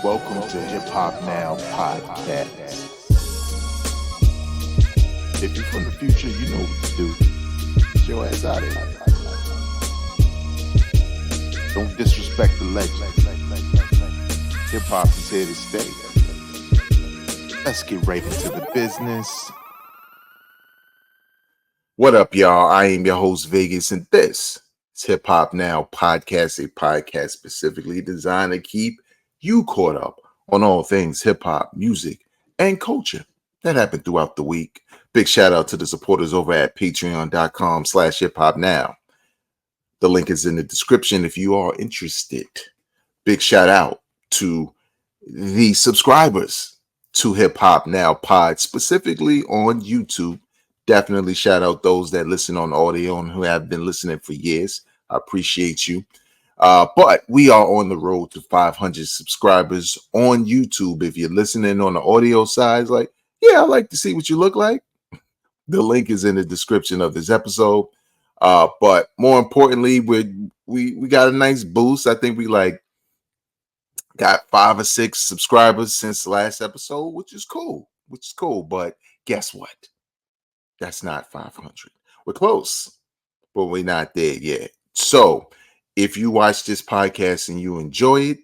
Welcome to Hip Hop Now Podcast. If you're from the future, you know what to do. Get your ass out of here. Don't disrespect the legend. Hip hop is here to stay. Let's get right into the business. What up, y'all? I am your host, Vegas, and this is Hip Hop Now Podcast, a podcast specifically designed to keep you caught up on all things hip hop, music, and culture that happened throughout the week. Big shout out to the supporters over at patreon.com/hiphopnow. The link is in the description if you are interested. Big shout out to the subscribers to Hip Hop Now Pod, specifically on YouTube. Definitely shout out those that listen on audio and who have been listening for years. I appreciate you. But we are on the road to 500 subscribers on YouTube. If you're listening on the audio side, like, yeah, I like to see what you look like. The link is in the description of this episode. But more importantly, we got a nice boost. I think we got 5 or 6 subscribers since the last episode, which is cool. But guess what? That's not 500. We're close, but we're not there yet. So if you watch this podcast and you enjoy it,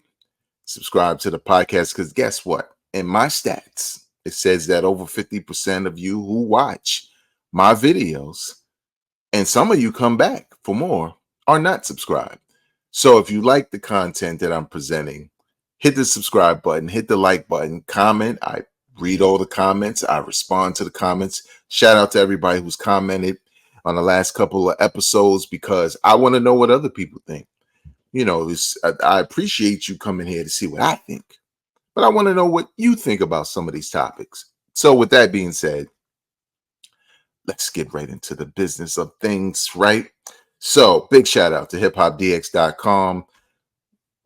subscribe to the podcast, because guess what? In my stats, it says that over 50% of you who watch my videos, and some of you come back for more, are not subscribed. So if you like the content that I'm presenting, hit the subscribe button, hit the like button, comment. I read all the comments. I respond to the comments. Shout out to everybody who's commented on the last couple of episodes, because I want to know what other people think. You know, I appreciate you coming here to see what I think, but I want to know what you think about some of these topics. So with that being said, let's get right into the business of things, right? So big shout out to hiphopdx.com.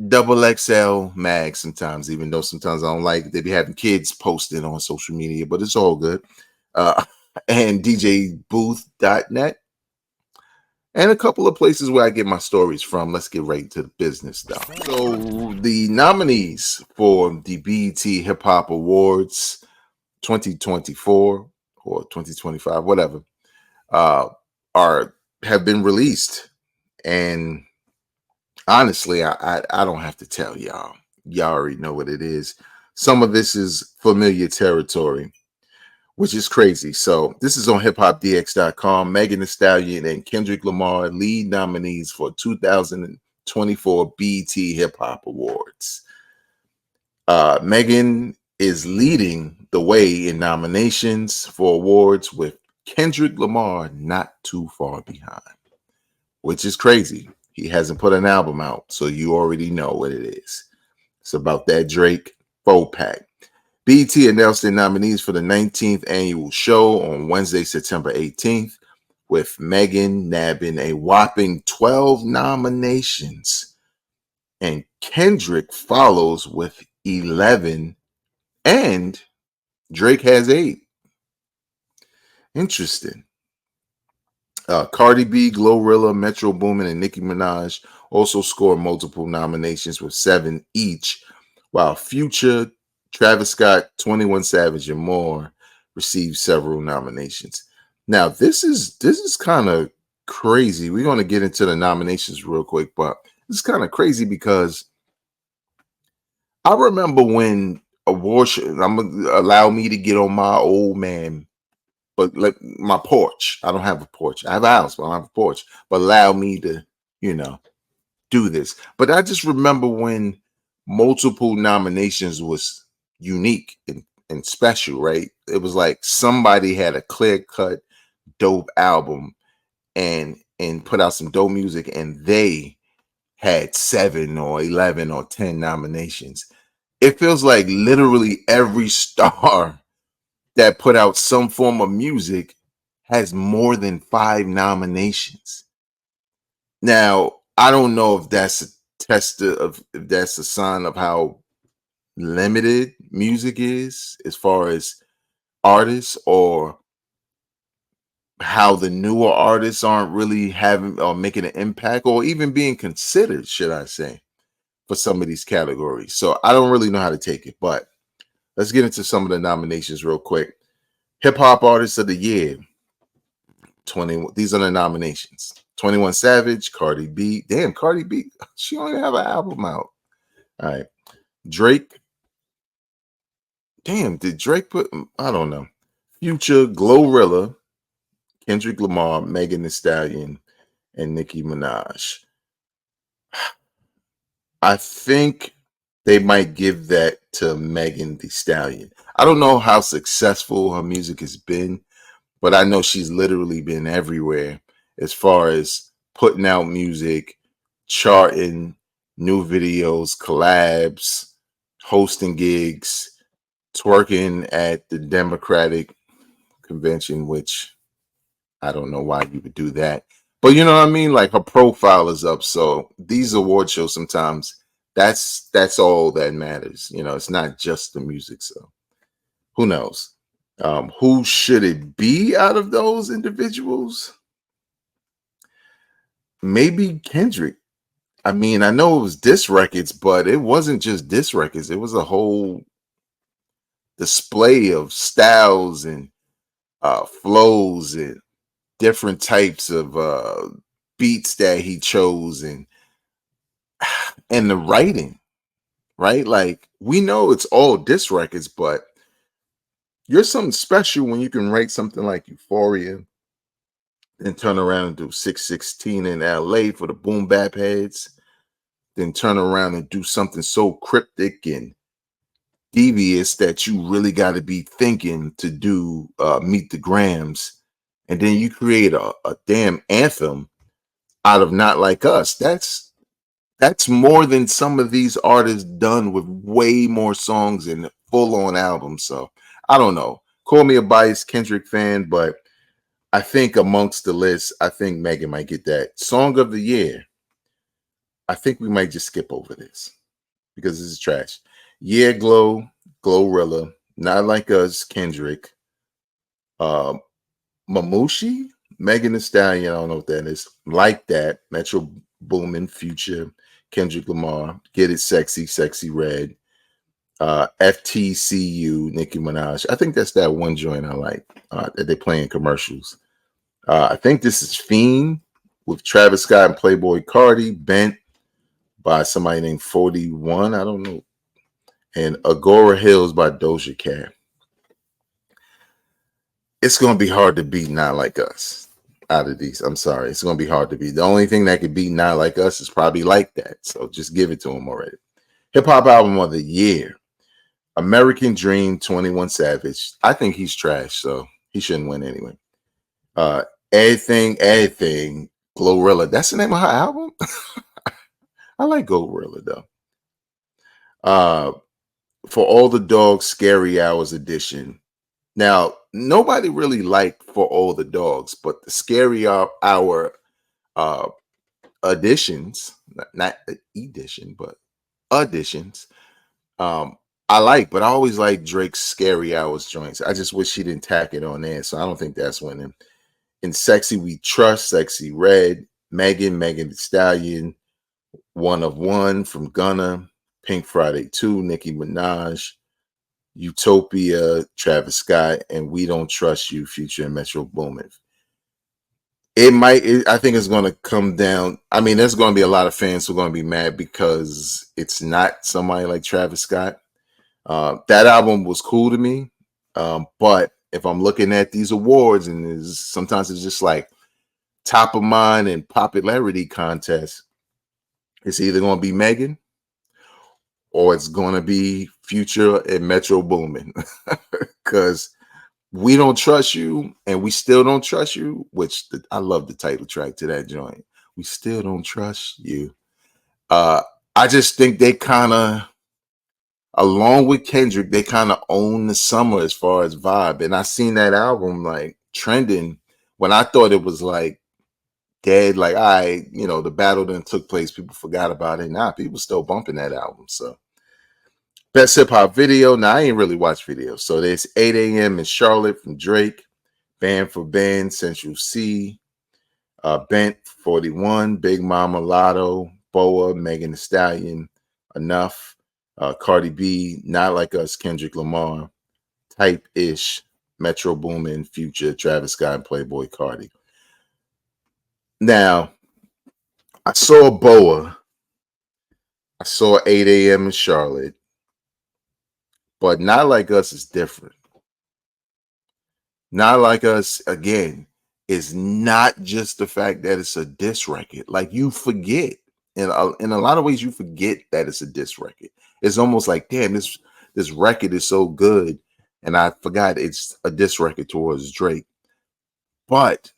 XXL mag sometimes, even though sometimes I don't like it. They be having kids posted on social media, but it's all good. And djbooth.net, and a couple of places where I get my stories from. Let's get right to the business stuff. So the nominees for the BET Hip Hop Awards 2024 or 2025, whatever, have been released. And honestly, I don't have to tell y'all. Y'all already know what it is. Some of this is familiar territory, which is crazy. So this is on hiphopdx.com. Megan Thee Stallion and Kendrick Lamar, lead nominees for 2024 BET Hip Hop Awards. Megan is leading the way in nominations for awards, with Kendrick Lamar not too far behind, which is crazy. He hasn't put an album out, so you already know what it is. It's about that Drake 4-pack. BET announced their nominees for the 19th annual show on Wednesday, September 18th, with Megan nabbing a whopping 12 nominations, and Kendrick follows with 11, and Drake has 8. Interesting. Cardi B, Glorilla, Metro Boomin, and Nicki Minaj also scored multiple nominations with 7 each, while Future, Travis Scott, 21 Savage, and more received several nominations. Now, this is kind of crazy. We're going to get into the nominations real quick, but it's kind of crazy because I remember when award shows, I'm gonna allow me to get on my old man, but like my porch. I don't have a porch. I have a house, but I don't have a porch. But allow me to, do this. But I just remember when multiple nominations was unique and special, right? It was like somebody had a clear-cut, dope album and put out some dope music, and they had 7 or 11 or 10 nominations. It feels like literally every star that put out some form of music has more than 5 nominations. Now, I don't know if that's a test of, if that's a sign of how limited music is as far as artists, or how the newer artists aren't really having or making an impact or even being considered, should I say. for some of these categories. So I don't really know how to take it, but let's get into some of the nominations real quick. Hip Hop Artist of the Year, 20. These are the nominations. 21 Savage, Cardi B. Damn, Cardi B, she only have an album out. All right. Drake. Damn, did Drake put, I don't know. Future, Glorilla, Kendrick Lamar, Megan Thee Stallion, and Nicki Minaj. I think they might give that to Megan Thee Stallion. I don't know how successful her music has been, but I know she's literally been everywhere as far as putting out music, charting, new videos, collabs, hosting gigs, twerking at the Democratic convention, which I don't know why you would do that. But you know what I mean? Like her profile is up. So these award shows sometimes that's all that matters. You know, it's not just the music. So who knows? Who should it be out of those individuals? Maybe Kendrick. I mean, I know it was diss records, but it wasn't just diss records. It was a whole display of styles and flows and different types of beats that he chose and the writing, right? Like we know it's all diss records, but you're something special when you can write something like Euphoria and turn around and do 616 in LA for the boom bap heads, then turn around and do something so cryptic and devious that you really got to be thinking to do Meet the Grams, and then you create a damn anthem out of Not Like Us. That's more than some of these artists done with way more songs and full on albums. So I don't know. Call me a biased Kendrick fan, but I think amongst the list, I think Megan might get that. Song of the Year. I think we might just skip over this because this is trash. Yeah, Glorilla, Not Like Us, Kendrick, uh, Mamushi, Megan Thee Stallion. I don't know what that is. Like That, Metro Boomin, Future, Kendrick Lamar, Get It Sexy, Sexy Red, FTCU, Nicki Minaj. I think that's that one joint I like that they play in commercials. I think this is Fiend with Travis Scott and Playboy Cardi, Bent by somebody named 41. I don't know. And Agora Hills by Doja Cat. It's going to be hard to beat Not Like Us out of these. I'm sorry. It's going to be hard to beat. The only thing that could beat Not Like Us is probably Like That. So just give it to him already. Hip Hop Album of the Year. American Dream, 21 Savage. I think he's trash, so he shouldn't win anyway. Everything, Glorilla. That's the name of her album? I like Glorilla, though. For All the Dogs, Scary Hours edition. Now, nobody really liked For All the Dogs, but the Scary Hour editions, not edition, but editions, I like, but I always like Drake's Scary Hours joints. I just wish he didn't tack it on there, so I don't think that's winning. In Sexy We Trust, Sexy Red, Megan Thee Stallion, One of One from Gunna, Pink Friday 2, Nicki Minaj, Utopia, Travis Scott, and We Don't Trust You, Future and Metro Boomin. I think it's going to come down. I mean, there's going to be a lot of fans who are going to be mad because it's not somebody like Travis Scott. That album was cool to me. But if I'm looking at these awards and sometimes it's just like top of mind and popularity contest, it's either going to be Megan or it's going to be Future and Metro Boomin. Because We Don't Trust You and We Still Don't Trust You, which I love the title track to that joint. We Still Don't Trust You. I just think they kind of, along with Kendrick, they kind of own the summer as far as vibe. And I seen that album like trending when I thought it was like dead. Like, the battle then took place. People forgot about it. Now people still bumping that album. So best hip hop video. Now I ain't really watched videos. So there's 8 a.m. in Charlotte from Drake, Band for Band, Central C, Bent 41, Big Mama Lotto, Boa, Megan Thee Stallion, Enough, Cardi B, Not Like Us, Kendrick Lamar, Type Ish, Metro Boomin, Future, Travis Scott, and Playboy Cardi. Now, I saw Boa. I saw 8 a.m. in Charlotte, but Not Like Us is different. Not Like Us, again, is not just the fact that it's a diss record. Like, you forget. In a lot of ways, you forget that it's a diss record. It's almost like, damn, this record is so good, and I forgot it's a diss record towards Drake. But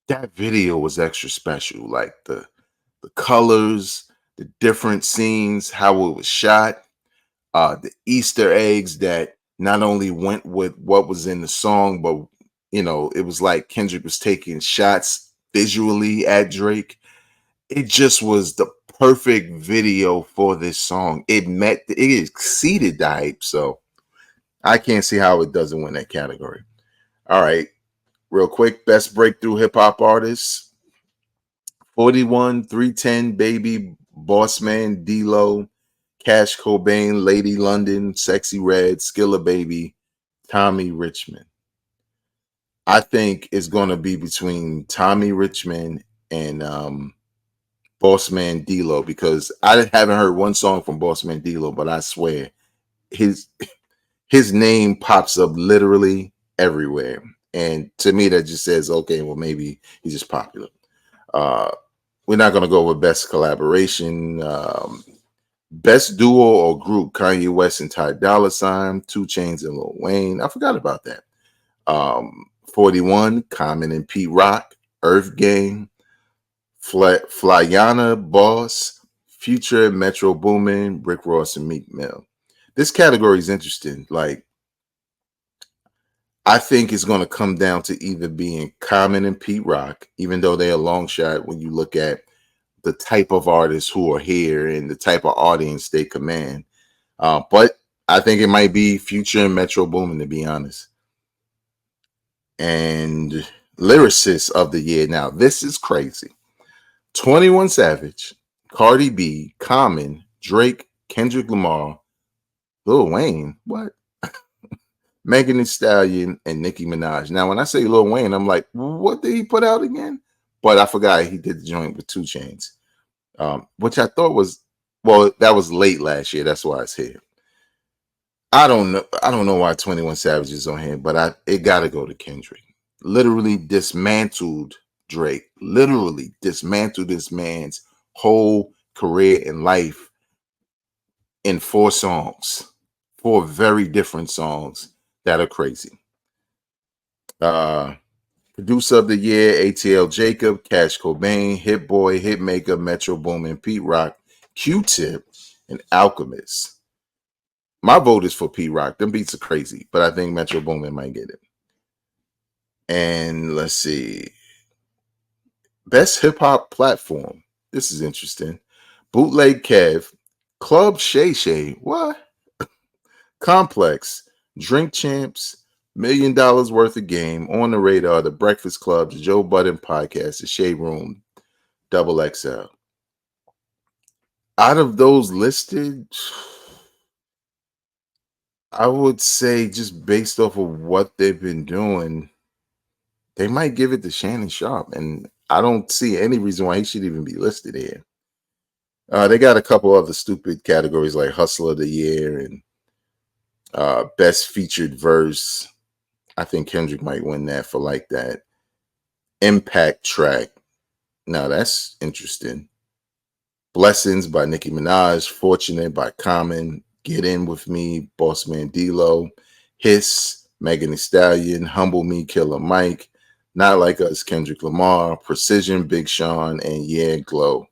that video was extra special. Like the colors, the different scenes, how it was shot, the Easter eggs that not only went with what was in the song, but it was like Kendrick was taking shots visually at Drake. It just was the perfect video for this song. It exceeded the hype. So I can't see how it doesn't win that category. All right, real quick, best breakthrough hip hop artists: 41, 310, Baby, Bossman, D-Lo, Cash Cobain, Lady London, Sexy Red, Skilla Baby, Tommy Richmond. I think it's going to be between Tommy Richmond and Bossman D-Lo, because I haven't heard one song from Bossman D-Lo, but I swear his name pops up literally everywhere. And to me, that just says, okay, well, maybe he's just popular. We're not going to go with best collaboration. Best duo or group: Kanye West and Ty Dolla $ign, 2 Chainz and Lil Wayne. I forgot about that. 41, Common and Pete Rock, Earth Gang, Flyana Boss, Future, Metro Boomin, Rick Ross, and Meek Mill. This category is interesting. Like, I think it's going to come down to either being Common and Pete Rock, even though they're a long shot when you look at the type of artists who are here and the type of audience they command. But I think it might be Future and Metro Boomin, to be honest. And lyricist of the year. Now, this is crazy. 21 Savage, Cardi B, Common, Drake, Kendrick Lamar, Lil Wayne, what? Megan Thee Stallion, and Nicki Minaj. Now, when I say Lil Wayne, I'm like, what did he put out again? But I forgot he did the joint with 2 Chainz, which I thought was, well, that was late last year. That's why it's here. I don't know why 21 Savage is on here, but it got to go to Kendrick. Literally dismantled Drake. Literally dismantled this man's whole career and life in 4 songs. 4 very different songs that are crazy. Producer of the year: ATL Jacob, Cash Cobain, Hit Boy, Hitmaker, Metro Boomin, Pete Rock, Q-Tip, and Alchemist. My vote is for Pete Rock. Them beats are crazy, but I think Metro Boomin might get it. And let's see. Best hip hop platform. This is interesting. Bootleg Kev, Club Shay Shay, what? Complex, Drink Champs, $1 Million Worth of Game, On the Radar, The Breakfast Club, The Joe Budden Podcast, The Shade Room, Double XL. Out of those listed, I would say, just based off of what they've been doing, they might give it to Shannon Sharp, and I don't see any reason why he should even be listed here. They got a couple other stupid categories like Hustler of the Year and Best Featured Verse. I think Kendrick might win that for like that. Impact Track. Now that's interesting. Blessings by Nicki Minaj. Fortunate by Common. Get In With Me, Bossman D-Lo. Hiss, Megan Thee Stallion. Humble Me, Killer Mike. Not Like Us, Kendrick Lamar. Precision, Big Sean. And Yeah, Glow.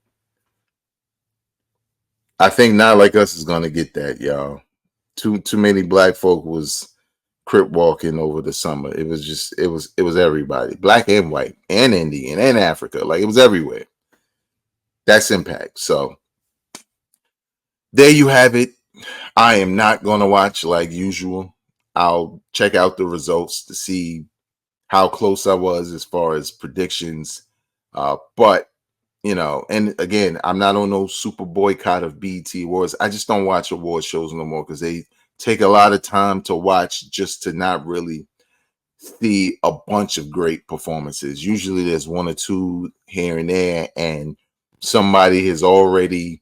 I think Not Like Us is going to get that, y'all. Too many black folk was crip walking over the summer. It was everybody, black and white and Indian and Africa. Like, it was everywhere. That's Impact. So there you have it. I am not going to watch like usual. I'll check out the results to see how close I was as far as predictions. But And again, I'm not on no super boycott of BET Awards. I just don't watch award shows no more because they take a lot of time to watch just to not really see a bunch of great performances. Usually there's one or two here and there, and somebody has already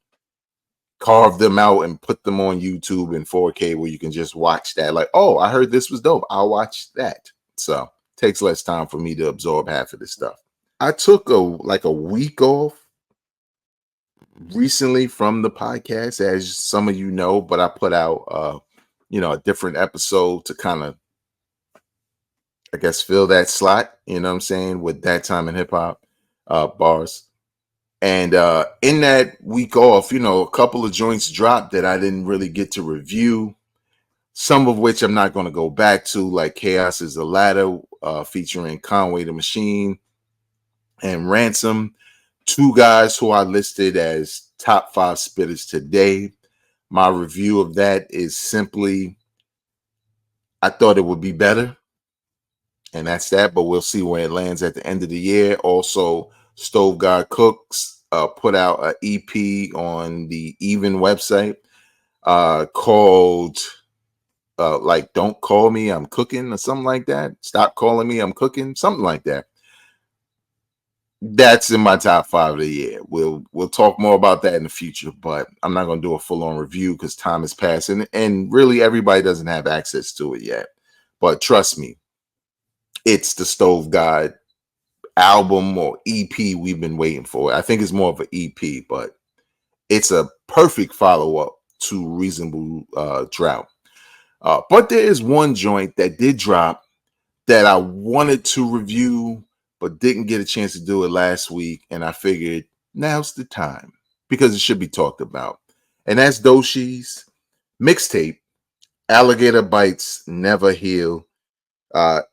carved them out and put them on YouTube in 4K where you can just watch that. Like, oh, I heard this was dope. I'll watch that. So it takes less time for me to absorb half of this stuff. I took a week off recently from the podcast, as some of you know, but I put out a different episode to kind of, I guess, fill that slot, you know what I'm saying, with that time in hip hop bars. And in that week off, a couple of joints dropped that I didn't really get to review, some of which I'm not going to go back to, like Chaos is a Ladder featuring Conway the Machine and Ransom, two guys who I listed as top 5 spitters today. My review of that is simply, I thought it would be better. And that's that, but we'll see where it lands at the end of the year. Also, Stove God Cooks put out an EP on the Even website called like Don't Call Me, I'm Cooking, or something like that. Stop Calling Me, I'm Cooking, something like that. That's in my top 5 of the year. We'll talk more about that in the future, but I'm not going to do a full-on review because time is passing, and really everybody doesn't have access to it yet. But trust me, it's the Stove God album or EP we've been waiting for. I think it's more of an EP, but it's a perfect follow-up to Reasonable Drought. But there is one joint that did drop that I wanted to review but didn't get a chance to do it last week, and I figured now's the time because it should be talked about. And that's Doechii's mixtape, Alligator Bites Never Heal.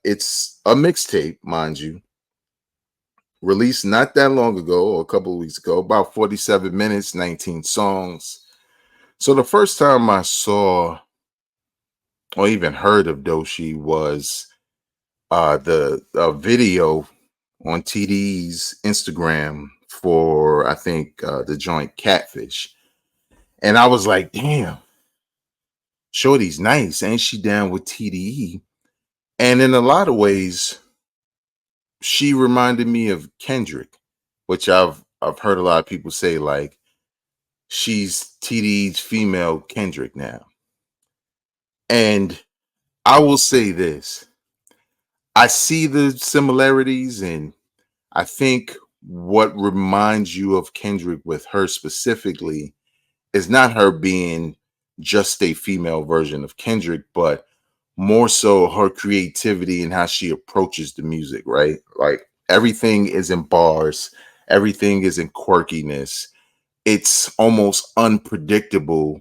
It's a mixtape, mind you, released not that long ago, or a couple of weeks ago, about 47 minutes, 19 songs. So the first time I saw or even heard of Doechii was the video on TD's Instagram for, I think, the joint Catfish. And I was like, damn, Shorty's nice. Ain't she down with TDE? And in a lot of ways, she reminded me of Kendrick, which I've heard a lot of people say, like, she's TD's female Kendrick now. And I will say this. I see the similarities, and I think what reminds you of Kendrick with her specifically is not her being just a female version of Kendrick, but more so her creativity and how she approaches the music, right? Like everything is in bars, everything is in quirkiness. It's almost unpredictable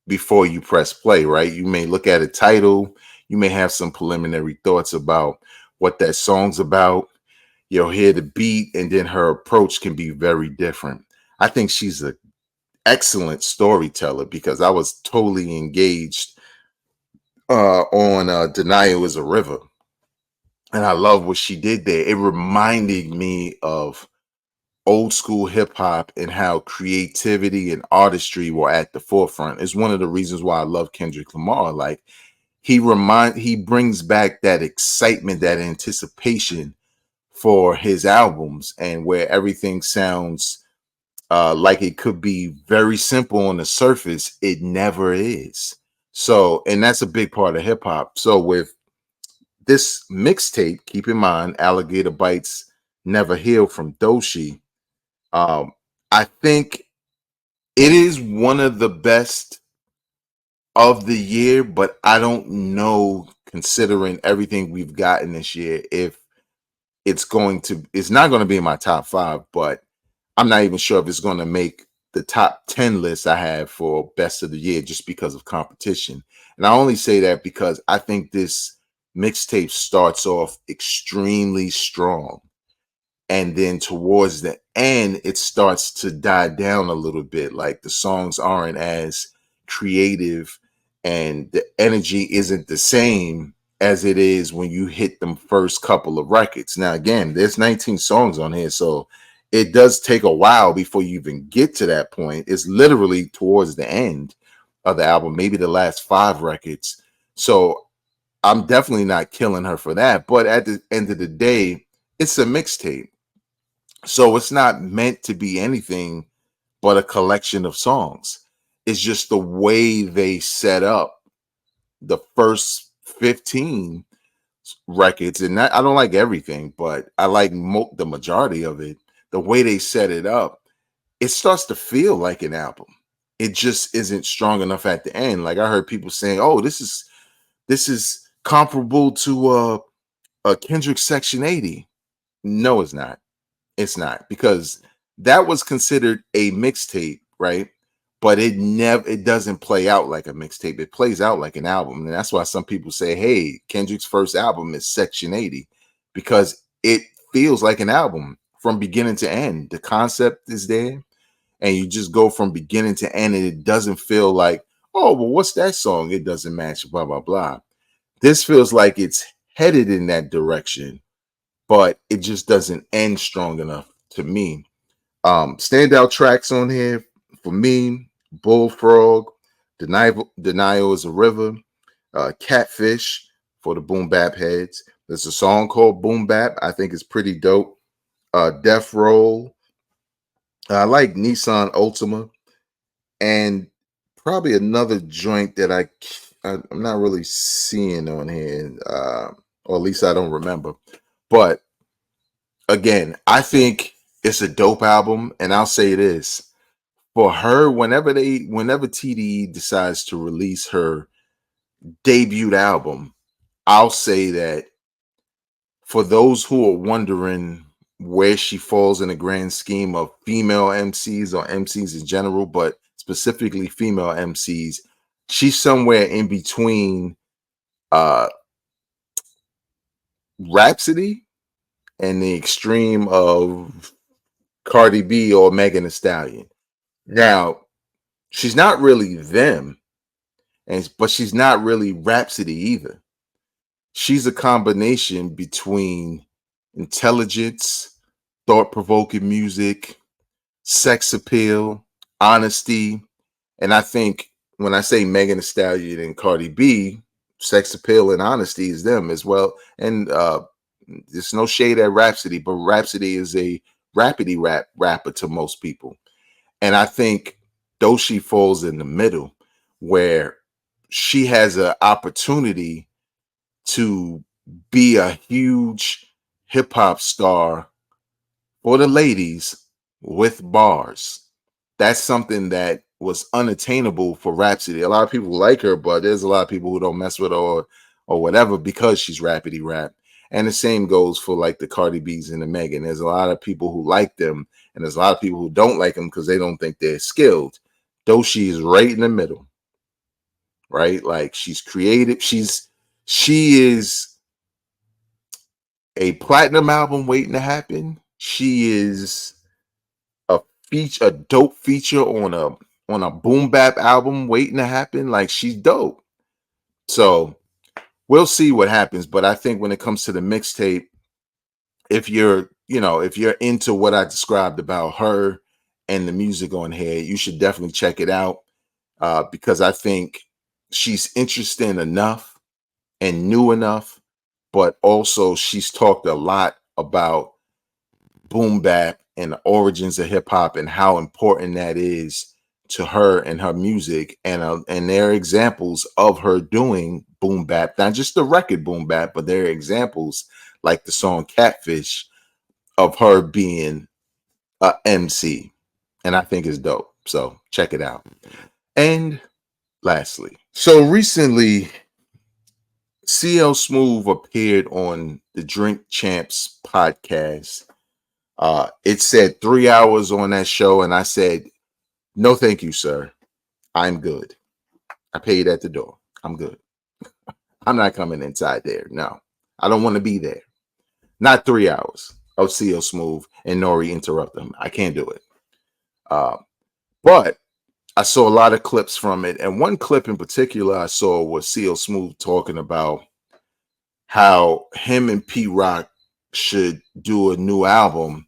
before you press play, right? You may look at a title, you may have some preliminary thoughts about what that song's about. You'll hear the beat, and then her approach can be very different. I think she's an excellent storyteller because I was totally engaged on Denial is a River. And I love what she did there. It reminded me of old school hip hop and how creativity and artistry were at the forefront. It's one of the reasons why I love Kendrick Lamar. Like he brings back that excitement, that anticipation for his albums, and where everything sounds like it could be very simple on the surface, it never is. So, and that's a big part of hip hop. So with this mixtape, keep in mind, Alligator Bites Never Heal from Doechii. I think it is one of the best of the year, but I don't know, considering everything we've gotten this year, if it's not going to be in my top 5, but I'm not even sure if it's going to make the top 10 list I have for best of the year just because of competition. And I only say that because I think this mixtape starts off extremely strong. And then towards the end, it starts to die down a little bit. Like the songs aren't as creative and the energy isn't the same as it is when you hit them first couple of records. Now, again, there's 19 songs on here, so it does take a while before you even get to that point. It's literally towards the end of the album, maybe the last 5 records. So I'm definitely not killing her for that. But at the end of the day, it's a mixtape. So it's not meant to be anything but a collection of songs. It's just the way they set up the first 15 records. And I don't like everything, but I like the majority of it. The way they set it up, it starts to feel like an album. It just isn't strong enough at the end. Like I heard people saying, "Oh, this is comparable to a Kendrick Section 80." No, it's not. It's not, because that was considered a mixtape, right? But it doesn't play out like a mixtape. It plays out like an album. And that's why some people say, "Hey, Kendrick's first album is Section 80," because it feels like an album from beginning to end. The concept is there, and you just go from beginning to end, and it doesn't feel like, "Oh, well, what's that song? It doesn't match, blah, blah, blah." This feels like it's headed in that direction, but it just doesn't end strong enough to me. Standout tracks on here for me: Bullfrog, Denial is a River, Catfish for the Boom Bap heads. There's a song called Boom Bap. I think it's pretty dope. Death Roll. I like Nissan Ultima, and probably another joint that I'm not really seeing on here, or at least I don't remember. But again, I think it's a dope album, and I'll say this for her: whenever TDE decides to release her debut album, I'll say that for those who are wondering where she falls in the grand scheme of female MCs or MCs in general, but specifically female MCs, she's somewhere in between uh Rhapsody and the extreme of Cardi B or Megan Thee Stallion. Now, she's not really them, but she's not really Rhapsody either. She's a combination between intelligence, thought-provoking music, sex appeal, honesty. And I think when I say Megan Thee Stallion and Cardi B, sex appeal and honesty is them as well. And there's no shade at Rhapsody, but Rhapsody is a rapidy rapper to most people. And I think Doechii falls in the middle, where she has an opportunity to be a huge hip hop star for the ladies with bars. That's something that was unattainable for Rhapsody. A lot of people like her, but there's a lot of people who don't mess with her or whatever because she's rapidy rap. And the same goes for like the Cardi B's and the Megan. There's a lot of people who like them, and there's a lot of people who don't like them because they don't think they're skilled. Doechii is right in the middle, right? Like she's creative. She is a platinum album waiting to happen. She is a dope feature on a boom bap album waiting to happen. Like she's dope. So we'll see what happens. But I think when it comes to the mixtape, if you're into what I described about her and the music on here, you should definitely check it out, because I think she's interesting enough and new enough, but also she's talked a lot about boom bap and the origins of hip hop and how important that is to her and her music. And there are examples of her doing boom bap, not just the record boom bap, but there are examples like the song Catfish of her being a MC, and I think it's dope. So check it out. And lastly, so recently CL Smooth appeared on the Drink Champs podcast. It said 3 hours on that show, and I said, "No, thank you, sir. I'm good. I paid at the door. I'm good. I'm not coming inside there. No, I don't want to be there. Not 3 hours of CL Smooth and Nori interrupt them. I can't do it." But I saw a lot of clips from it, and one clip in particular I saw was CL Smooth talking about how him and Pete Rock should do a new album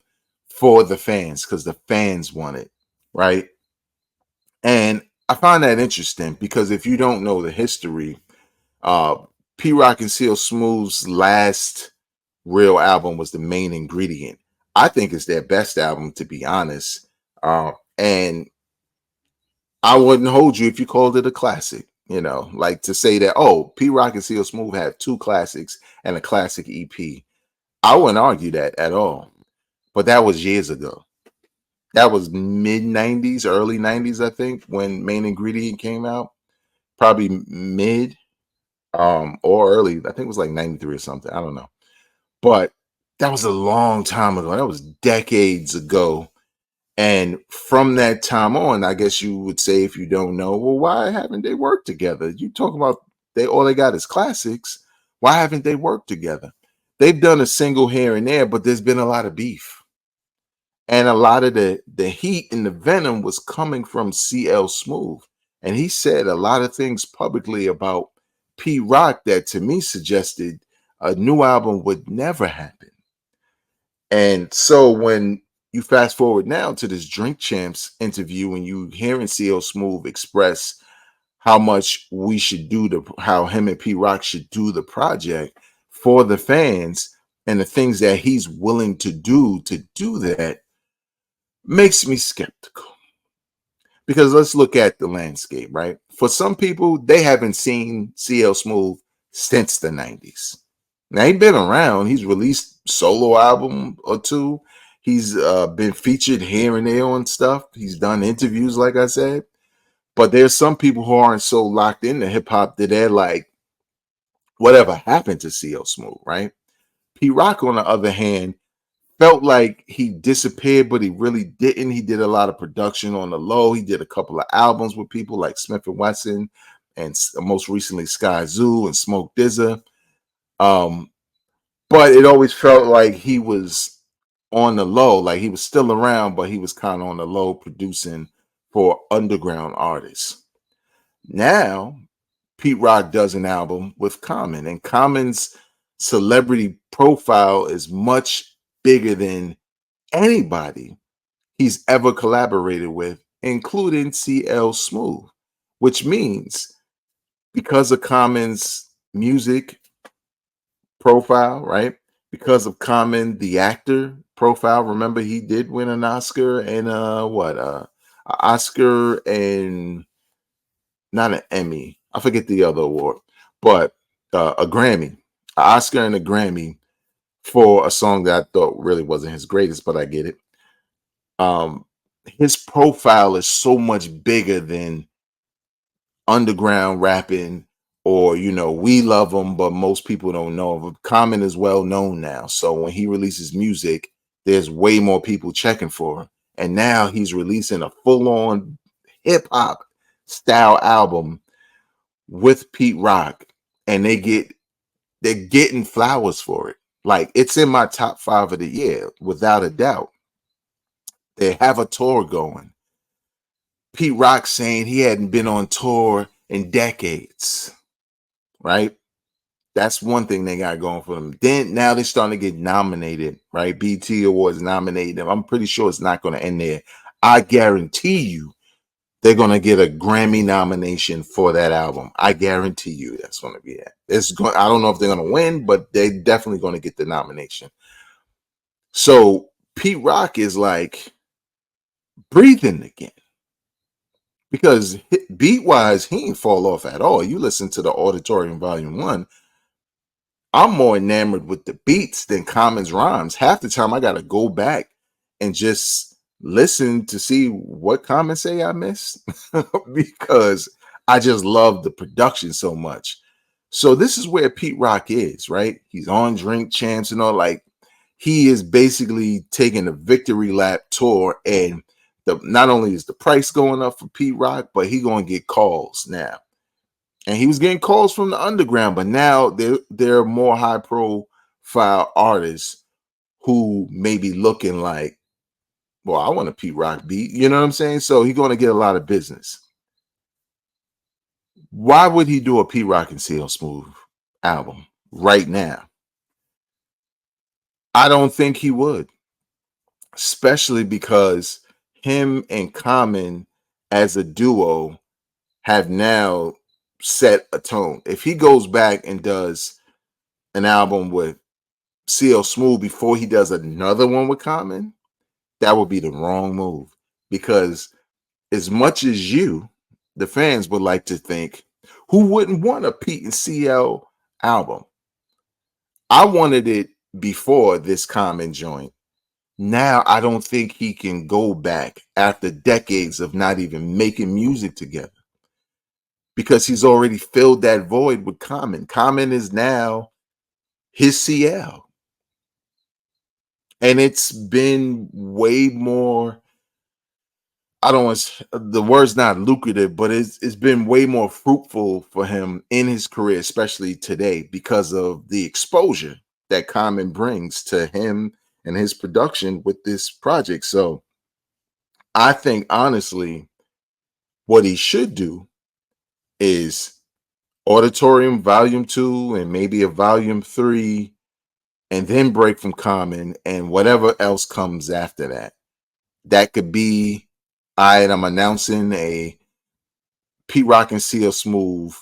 for the fans because the fans want it, right? And I find that interesting because if you don't know the history, uh, P Rock and CL Smooth's last real album was The Main Ingredient. I think it's their best album, to be honest. And I wouldn't hold you if you called it a classic. Like to say that, oh, P Rock and CL Smooth have two classics and a classic EP. I wouldn't argue that at all. But that was years ago. That was mid 90s, early 90s, I think, when Main Ingredient came out. Probably mid or early. I think it was like 93 or something. I don't know. But that was a long time ago. That was decades ago. And from that time on, I guess you would say, if you don't know, well, why haven't they worked together? You talk about all they got is classics. Why haven't they worked together? They've done a single here and there, but there's been a lot of beef. And a lot of the heat and the venom was coming from CL Smooth. And he said a lot of things publicly about Pete Rock that to me suggested a new album would never happen. And so when you fast forward now to this Drink Champs interview and you hearing CL Smooth express how much we should do how him and Pete Rock should do the project for the fans and the things that he's willing to do that, makes me skeptical. Because let's look at the landscape, right? For some people, they haven't seen CL Smooth since the 90s. Now, he's been around. He's released solo album or two. He's been featured here and there on stuff. He's done interviews, like I said. But there's some people who aren't so locked into hip hop that they're like, whatever happened to CL Smooth, right? P Rock, on the other hand, felt like he disappeared, but he really didn't. He did a lot of production on the low. He did a couple of albums with people like Smith and Wesson, and most recently Sky Zoo and Smoke DZA. But it always felt like he was on the low, like he was still around, but he was kind of on the low producing for underground artists. Now, Pete Rock does an album with Common, and Common's celebrity profile is much bigger than anybody he's ever collaborated with, including CL Smooth, which means because of Common's music profile, right? Because of Common, the actor profile. Remember, he did win an Oscar and an Oscar and not an Emmy. I forget the other award, but a Grammy, an Oscar and a Grammy for a song that I thought really wasn't his greatest, but I get it. His profile is so much bigger than underground rapping, or we love him but most people don't know him. Common is well known now, so when he releases music, there's way more people checking for him. And now he's releasing a full-on hip-hop style album with Pete Rock, and they're getting flowers for it. Like, it's in my top 5 of the year without a doubt. They have a tour going. Pete Rock saying he hadn't been on tour in decades, right? That's one thing they got going for them. Then now they're starting to get nominated, right? BT Awards nominated them. I'm pretty sure it's not going to end there. I guarantee you they're going to get a Grammy nomination for that album. I guarantee you that's going to be it. I don't know if they're going to win, but they're definitely going to get the nomination. So Pete Rock is like breathing again. Because beat-wise, he ain't fall off at all. You listen to the Auditorium Volume 1, I'm more enamored with the beats than Common's rhymes. Half the time I got to go back and just listen to see what Common say I missed because I just love the production so much. So this is where Pete Rock is, right? He's on Drink Champs and all. Like, he is basically taking a victory lap tour, and not only is the price going up for Pete Rock, but he going to get calls now. And he was getting calls from the underground, but now there are more high profile artists who may be looking like, well, I want a Pete Rock beat. You know what I'm saying? So he's going to get a lot of business. Why would he do a Pete Rock and CL Smooth album right now? I don't think he would. especially because him and Common as a duo have now set a tone. If he goes back and does an album with CL Smooth before he does another one with Common, that would be the wrong move. Because as much as you, the fans, would like to think, who wouldn't want a Pete and CL album? I wanted it before this Common joint. Now I don't think he can go back after decades of not even making music together because he's already filled that void with Common. Common is now his CL. And it's been way more, I don't want the word's not lucrative, but it's been way more fruitful for him in his career, especially today, because of the exposure that Common brings to him and his production with this project. So I think honestly, what he should do is Auditorium Volume 2 and maybe a Volume 3, and then break from Common and whatever else comes after that. That could be, all right, I'm announcing a Pete Rock and CL Smooth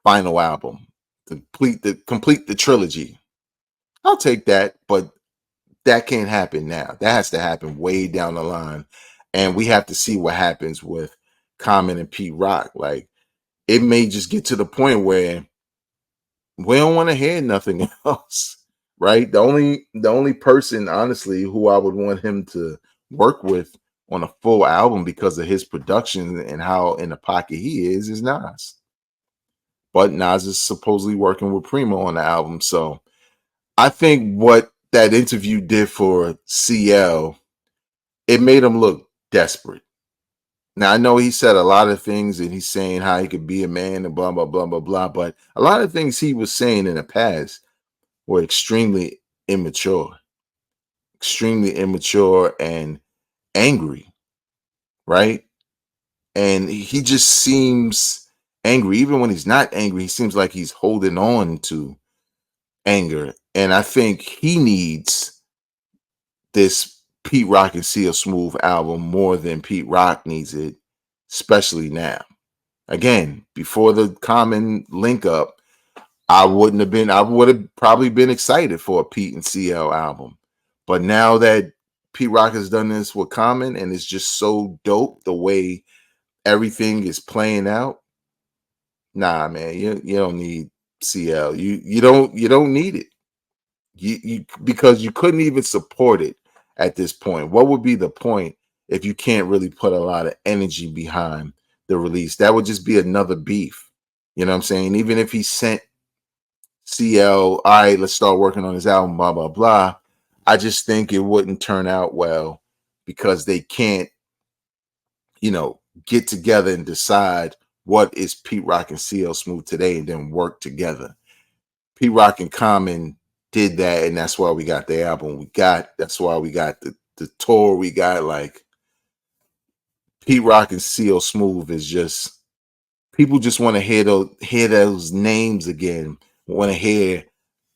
final album. Complete the trilogy. I'll take that, but that can't happen now. That has to happen way down the line. And we have to see what happens with Common and Pete Rock. Like, it may just get to the point where we don't want to hear nothing else, right? The only person, honestly, who I would want him to work with on a full album because of his production and how in the pocket he is Nas. But Nas is supposedly working with Primo on the album, so I think what that interview did for CL, it made him look desperate. Now I know he said a lot of things and he's saying how he could be a man and blah blah blah blah blah, but a lot of things he was saying in the past were extremely immature and angry, right? And he just seems angry. Even when he's not angry, he seems like he's holding on to anger. And I think he needs this Pete Rock and CL Smooth album more than Pete Rock needs it, especially now. Again, before the Common link up, I would have probably been excited for a Pete and CL album. But now that Pete Rock has done this with Common and it's just so dope the way everything is playing out, nah, man, you don't need CL. You don't need it. You because you couldn't even support it at this point. What would be the point if you can't really put a lot of energy behind the release? That would just be another beef. You know what I'm saying? Even if he sent CL, all right, let's start working on his album, blah, blah, blah. I just think it wouldn't turn out well because they can't, get together and decide what is Pete Rock and CL Smooth today and then work together. Pete Rock and Common did that, and that's why we got the album we got. That's why we got the tour we got. Like, Pete Rock and CL Smooth is just, people just want to hear those names again. Want to hear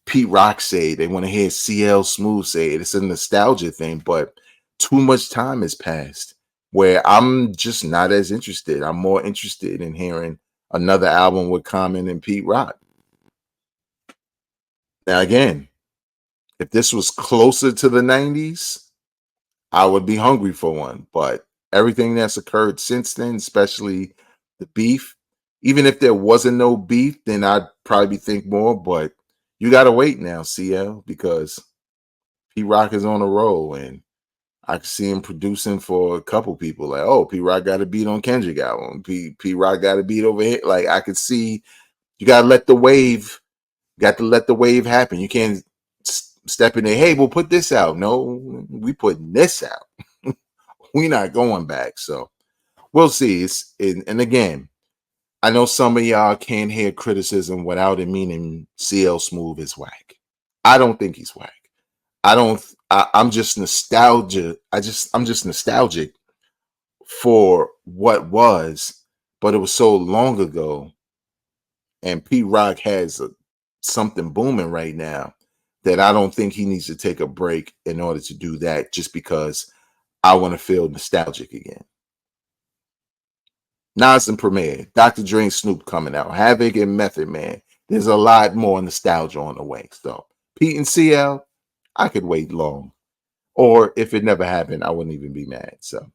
Pete Rock say it. They want to hear CL Smooth say it. It's a nostalgia thing, but too much time has passed where I'm just not as interested. I'm more interested in hearing another album with Common and Pete Rock. Now, again, if this was closer to the 90s, I would be hungry for one. But everything that's occurred since then, especially the beef, even if there wasn't no beef, then I'd probably think more. But you got to wait now, CL, because P Rock is on a roll, and I can see him producing for a couple people. Like, oh, P Rock got a beat on Kendrick album. P Rock got a beat over here. Like, I could see you got to let the wave. Got to let the wave happen. You can't step in there. Hey, we'll put this out. No, we putting this out. We not going back. So we'll see. And again, I know some of y'all can't hear criticism without it meaning CL Smooth is whack. I don't think he's whack. I don't. I'm just nostalgia. I'm just nostalgic for what was, but it was so long ago. And P Rock has something booming right now. that I don't think he needs to take a break in order to do that just because I want to feel nostalgic again. Nas and Premier, Dr. Dre and Snoop coming out, Havoc and Method Man. There's a lot more nostalgia on the way. So Pete and CL, I could wait long. Or if it never happened, I wouldn't even be mad. So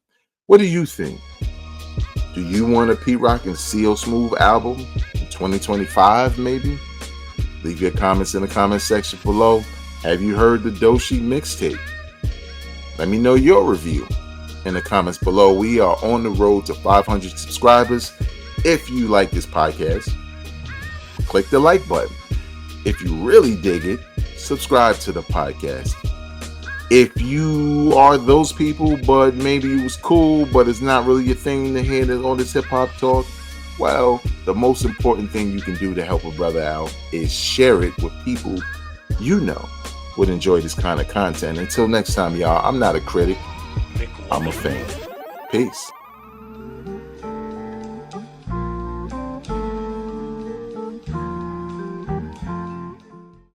what do you think? Do you want a Pete Rock and CL Smooth album in 2025 maybe? Leave your comments in the comment section below. Have you heard the Doechii mixtape? Let me know your review in the comments below. We are on the road to 500 subscribers. If you like this podcast, click the like button. If you really dig it, subscribe to the podcast. If you are those people, but maybe it was cool, but it's not really your thing to hear all this hip-hop talk, well, the most important thing you can do to help a brother out is share it with people you know would enjoy this kind of content. Until next time, y'all, I'm not a critic. I'm a fan. Peace.